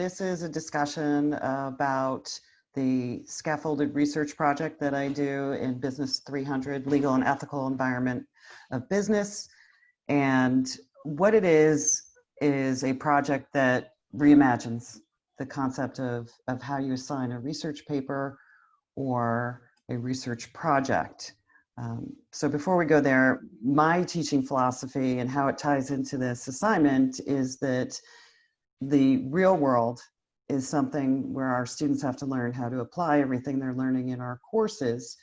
this is a discussion about the scaffolded research project that I do in Business 300, Legal and Ethical Environment of Business. And what it is a project that reimagines the concept of how you assign a research paper or a research project. So before we go there, my teaching philosophy and how it ties into this assignment is that the real world is something where our students have to learn how to apply everything they're learning in our courses.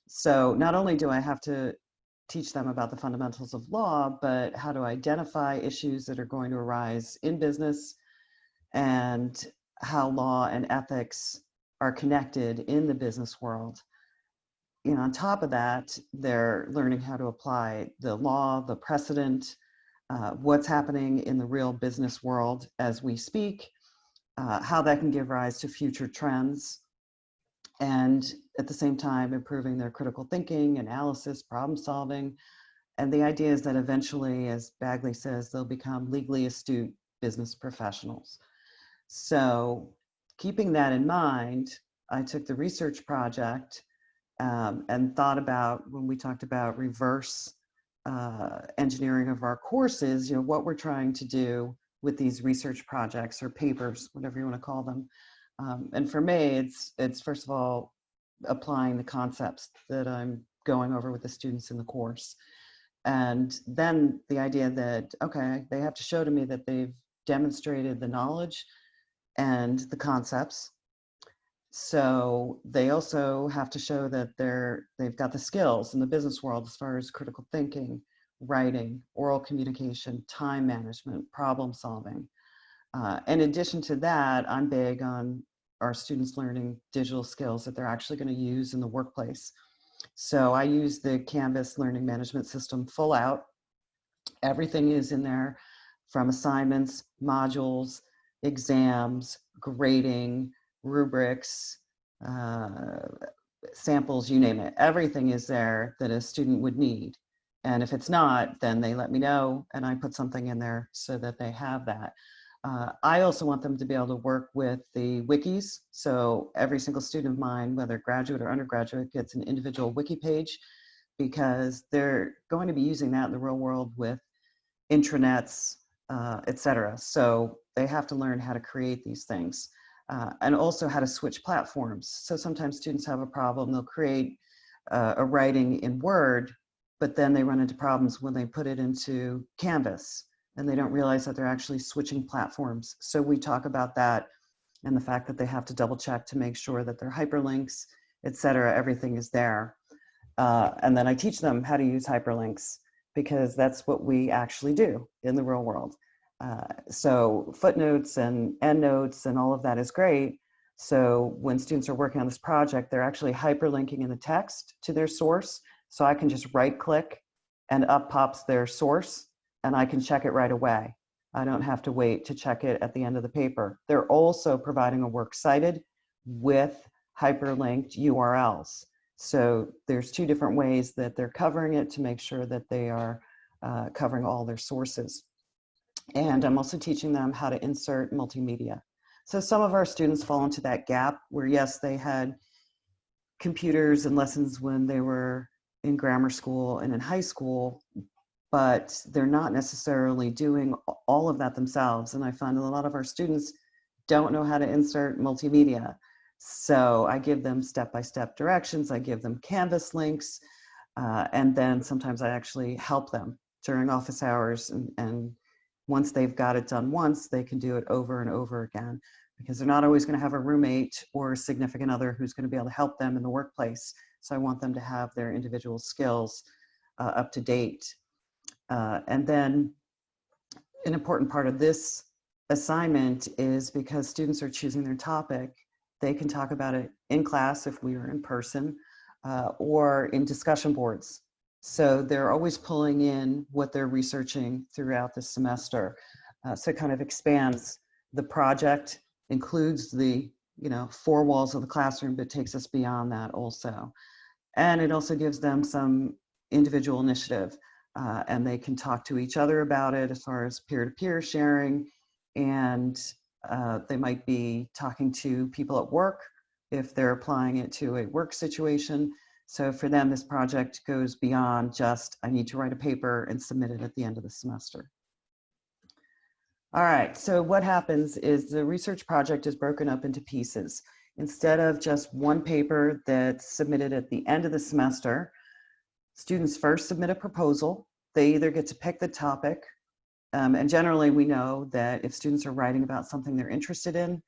So not only do I have to teach them about the fundamentals of law, but how to identify issues that are going to arise in business and how law and ethics are connected in the business world. You know, on top of that, they're learning how to apply the law, the precedent, what's happening in the real business world as we speak, how that can give rise to future trends, and at the same time improving their critical thinking, analysis, problem solving. And the idea is that eventually, as Bagley says, they'll become legally astute business professionals. So keeping that in mind, I took the research project and thought about, when we talked about reverse engineering of our courses, you know, what we're trying to do with these research projects or papers, whatever you want to call them. And for me, it's first of all, applying the concepts that I'm going over with the students in the course. And then the idea that, okay, they have to show to me that they've demonstrated the knowledge and the concepts. So they also have to show that they've got the skills in the business world as far as critical thinking, writing, oral communication, time management, problem solving. In addition to that, I'm big on our students learning digital skills that they're actually going to use in the workplace. So I use the Canvas learning management system full out. Everything is in there, from assignments, modules, exams, grading, rubrics, samples, you name it. Everything is there that a student would need. And if it's not, then they let me know and I put something in there so that they have that. I also want them to be able to work with the wikis. So every single student of mine, whether graduate or undergraduate, gets an individual wiki page, because they're going to be using that in the real world with intranets, et cetera. So they have to learn how to create these things. And also how to switch platforms. So sometimes students have a problem, they'll create a writing in Word, but then they run into problems when they put it into Canvas and they don't realize that they're actually switching platforms. So we talk about that and the fact that they have to double check to make sure that their hyperlinks, et cetera, everything is there. And then I teach them how to use hyperlinks, because that's what we actually do in the real world. So footnotes and endnotes and all of that is great. So when students are working on this project, they're actually hyperlinking in the text to their source. So I can just right click and up pops their source and I can check it right away. I don't have to wait to check it at the end of the paper. They're also providing a works cited with hyperlinked URLs. So there's two different ways that they're covering it to make sure that they are covering all their sources. And I'm also teaching them how to insert multimedia. So some of our students fall into that gap where, yes, they had computers and lessons when they were in grammar school and in high school, but they're not necessarily doing all of that themselves. And I find that a lot of our students don't know how to insert multimedia. So I give them step-by-step directions. I give them Canvas links. And then sometimes I actually help them during office hours, and once they've got it done once, they can do it over and over again, because they're not always going to have a roommate or a significant other who's going to be able to help them in the workplace. So I want them to have their individual skills up to date. And then an important part of this assignment is, because students are choosing their topic, they can talk about it in class if we were in person, or in discussion boards. So they're always pulling in what they're researching throughout the semester. So it kind of expands the project, includes the, you know, four walls of the classroom, but takes us beyond that also. And it also gives them some individual initiative, and they can talk to each other about it as far as peer-to-peer sharing, and They might be talking to people at work if they're applying it to a work situation. So for them, this project goes beyond just, I need to write a paper and submit it at the end of the semester. All right, so what happens is the research project is broken up into pieces. Instead of just one paper that's submitted at the end of the semester, students first submit a proposal. They either get to pick the topic, and generally we know that if students are writing about something they're interested in,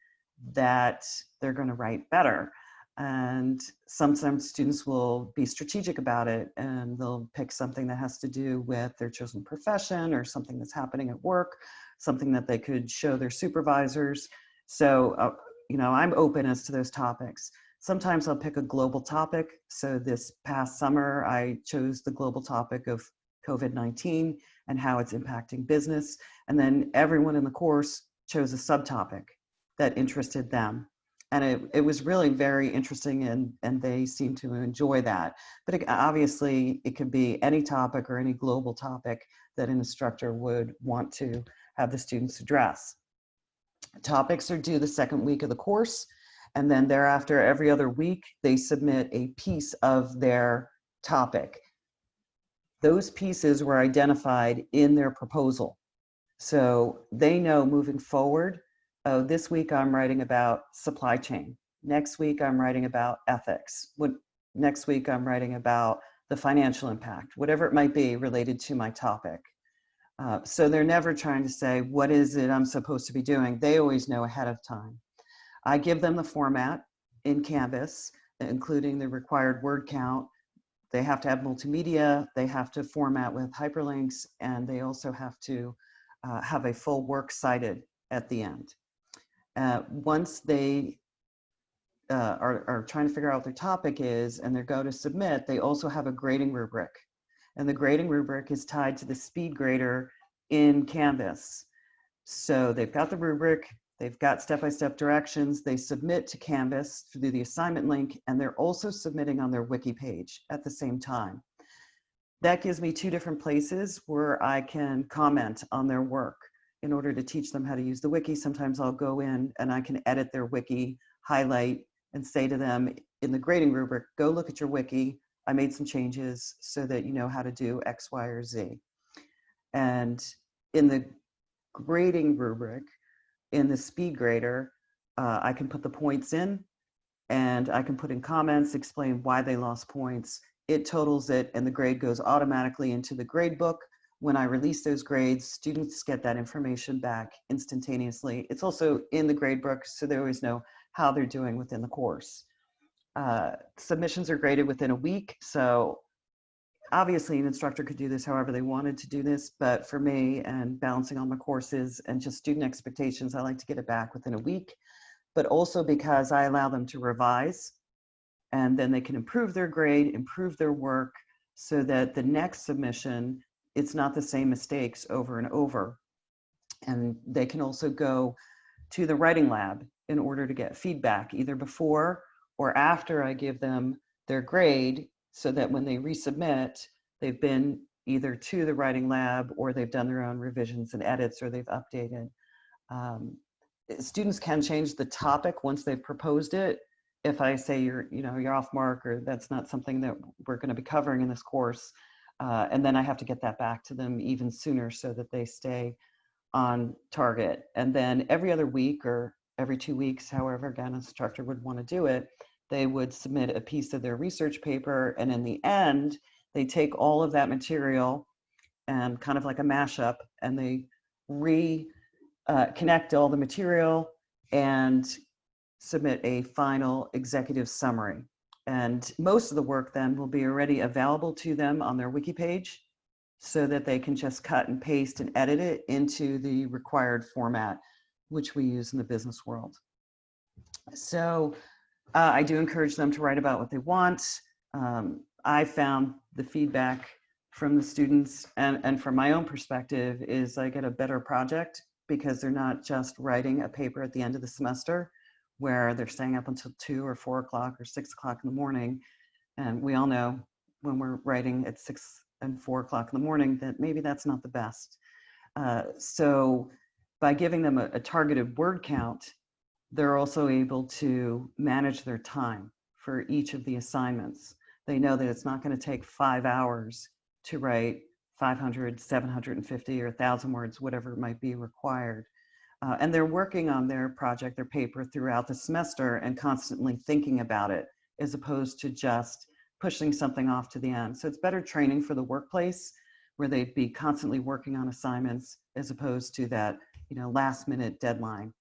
that they're going to write better. And sometimes students will be strategic about it and they'll pick something that has to do with their chosen profession or something that's happening at work, something that they could show their supervisors. So, I'm open as to those topics. Sometimes I'll pick a global topic. So this past summer, I chose the global topic of COVID-19 and how it's impacting business. And then everyone in the course chose a subtopic that interested them. And it was really very interesting, and they seemed to enjoy that. But obviously, it could be any topic or any global topic that an instructor would want to have the students address. Topics are due the second week of the course, and then thereafter, every other week, they submit a piece of their topic. Those pieces were identified in their proposal. So they know moving forward, oh, this week I'm writing about supply chain. Next week I'm writing about ethics. Next week I'm writing about the financial impact, whatever it might be related to my topic. So they're never trying to say, what is it I'm supposed to be doing? They always know ahead of time. I give them the format in Canvas, including the required word count. They have to have multimedia, they have to format with hyperlinks, and they also have to have a full works cited at the end. Once they are trying to figure out what their topic is and they go to submit, they also have a grading rubric. And the grading rubric is tied to the speed grader in Canvas. So they've got the rubric, they've got step-by-step directions, they submit to Canvas through the assignment link, and they're also submitting on their wiki page at the same time. That gives me two different places where I can comment on their work. In order to teach them how to use the wiki, sometimes I'll go in and I can edit their wiki, highlight, and say to them in the grading rubric, go look at your wiki. I made some changes so that you know how to do X, Y, or Z. And in the grading rubric, in the speed grader, I can put the points in and I can put in comments, explain why they lost points. It totals it and the grade goes automatically into the grade book. When I release those grades, students get that information back instantaneously. It's also in the grade book, so they always know how they're doing within the course. Submissions are graded within a week, so obviously an instructor could do this however they wanted to do this, but for me and balancing all my courses and just student expectations, I like to get it back within a week, but also because I allow them to revise and then they can improve their grade, improve their work so that the next submission, it's not the same mistakes over and over. And they can also go to the writing lab in order to get feedback either before or after I give them their grade so that when they resubmit, they've been either to the writing lab or they've done their own revisions and edits or they've updated. Students can change the topic once they've proposed it. If I say you're off mark or that's not something that we're going to be covering in this course, and then I have to get that back to them even sooner so that they stay on target. And then every other week or every 2 weeks, however again an instructor would want to do it, they would submit a piece of their research paper, and in the end they take all of that material and kind of like a mashup and they connect all the material and submit a final executive summary. And most of the work then will be already available to them on their wiki page so that they can just cut and paste and edit it into the required format, which we use in the business world. So I do encourage them to write about what they want. I found the feedback from the students and from my own perspective is I get a better project because they're not just writing a paper at the end of the semester where they're staying up until 2 or 4 o'clock or 6 o'clock in the morning. And we all know when we're writing at 6 and 4 o'clock in the morning that maybe that's not the best. by giving them a targeted word count, they're also able to manage their time for each of the assignments. They know that it's not going to take 5 hours to write 500, 750, or 1,000 words, whatever it might be required. And they're working on their project, their paper throughout the semester and constantly thinking about it, as opposed to just pushing something off to the end. So it's better training for the workplace, where they'd be constantly working on assignments, as opposed to that, last minute deadline,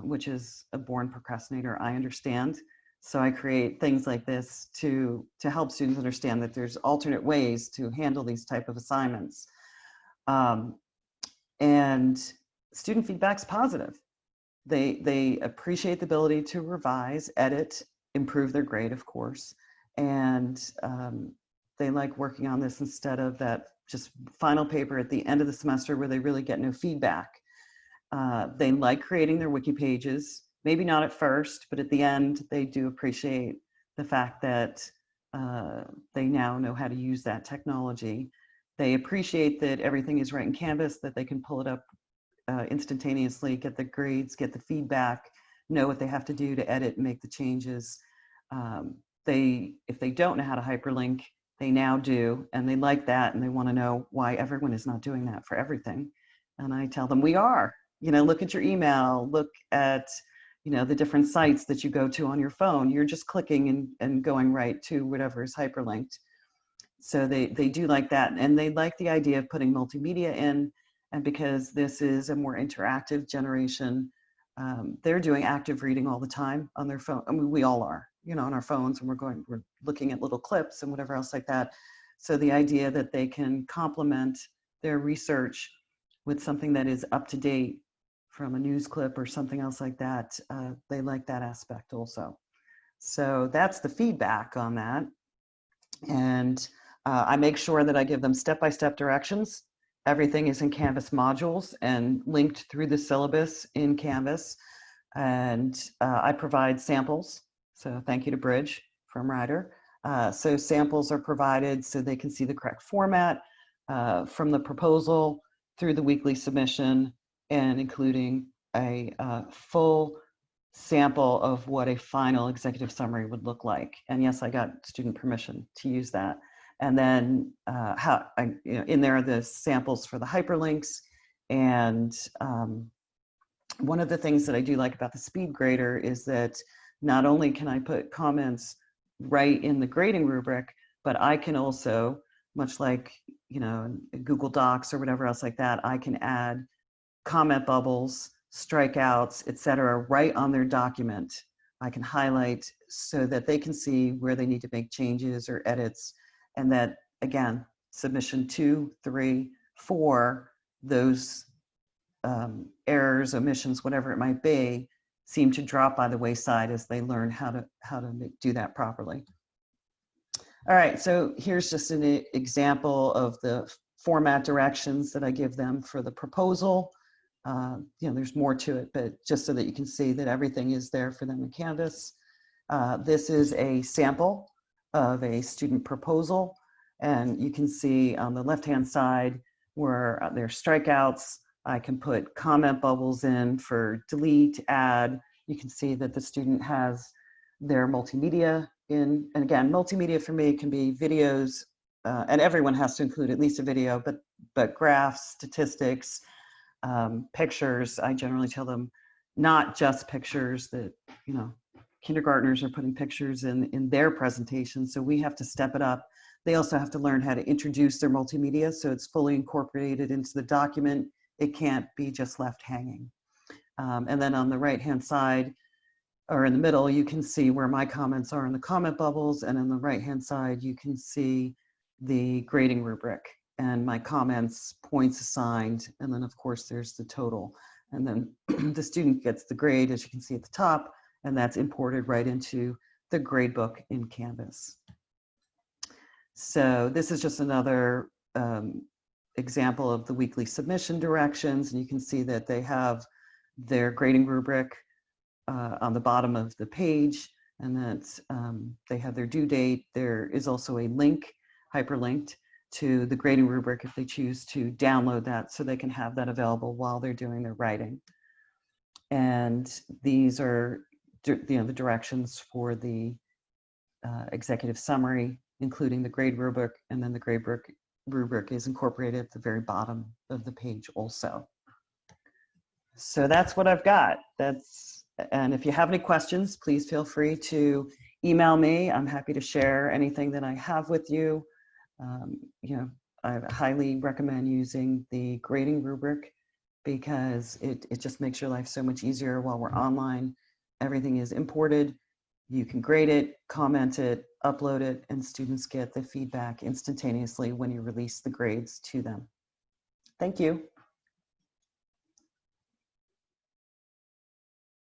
which is a born procrastinator, I understand. So I create things like this to help students understand that there's alternate ways to handle these type of assignments. And student feedback's positive. They appreciate the ability to revise, edit, improve their grade, of course. And they like working on this instead of that just final paper at the end of the semester where they really get no feedback. They like creating their wiki pages, maybe not at first, but at the end, they do appreciate the fact that they now know how to use that technology. They appreciate that everything is right in Canvas, that they can pull it up instantaneously, get the grades, get the feedback, know what they have to do to edit and make the changes. If they don't know how to hyperlink, they now do, and they like that, and they want to know why everyone is not doing that for everything. And I tell them, we are. Look at your email, look at the different sites that you go to on your phone. You're just clicking and going right to whatever is hyperlinked. So they do like that, and they like the idea of putting multimedia in. And because this is a more interactive generation, they're doing active reading all the time on their phone. I mean, we all are, on our phones, and we're looking at little clips and whatever else like that. So the idea that they can complement their research with something that is up to date from a news clip or something else like that, they like that aspect also. So that's the feedback on that. And I make sure that I give them step-by-step directions. Everything is in Canvas modules and linked through the syllabus in Canvas. And I provide samples. So thank you to Bridge from Ryder. So samples are provided so they can see the correct format from the proposal through the weekly submission, and including a full sample of what a final executive summary would look like. And yes, I got student permission to use that. And then in there are the samples for the hyperlinks. And one of the things that I do like about the speed grader is that not only can I put comments right in the grading rubric, but I can also, much like Google Docs or whatever else like that, I can add comment bubbles, strikeouts, etc., right on their document. I can highlight so that they can see where they need to make changes or edits. And that, again, submission 2, 3, 4, those errors, omissions, whatever it might be, seem to drop by the wayside as they learn how to do that properly. All right, so here's just an example of the format directions that I give them for the proposal. There's more to it, but just so that you can see that everything is there for them in Canvas. This is a sample of a student proposal, and you can see on the left-hand side where there's strikeouts. I can put comment bubbles in for delete, add. You can see that the student has their multimedia in, and again, multimedia for me can be videos, and everyone has to include at least a video, but graphs, statistics, pictures. I generally tell them not just pictures that, kindergartners are putting pictures in their presentation, so we have to step it up. They also have to learn how to introduce their multimedia so it's fully incorporated into the document. It can't be just left hanging. And then on the right-hand side, or in the middle, you can see where my comments are in the comment bubbles, and on the right-hand side, you can see the grading rubric and my comments, points assigned, and then of course there's the total. And then the student gets the grade, as you can see at the top, and that's imported right into the grade book in Canvas. So this is just another example of the weekly submission directions, and you can see that they have their grading rubric on the bottom of the page, and that they have their due date. There is also a link, hyperlinked, to the grading rubric if they choose to download that, so they can have that available while they're doing their writing. And these are the directions for the executive summary, including the grade rubric, and then the grade rubric is incorporated at the very bottom of the page also. So that's what I've got. And if you have any questions, please feel free to email me. I'm happy to share anything that I have with you. You know, I highly recommend using the grading rubric because it just makes your life so much easier while we're online. Everything is imported. You can grade it, comment it, upload it, and students get the feedback instantaneously when you release the grades to them. Thank you.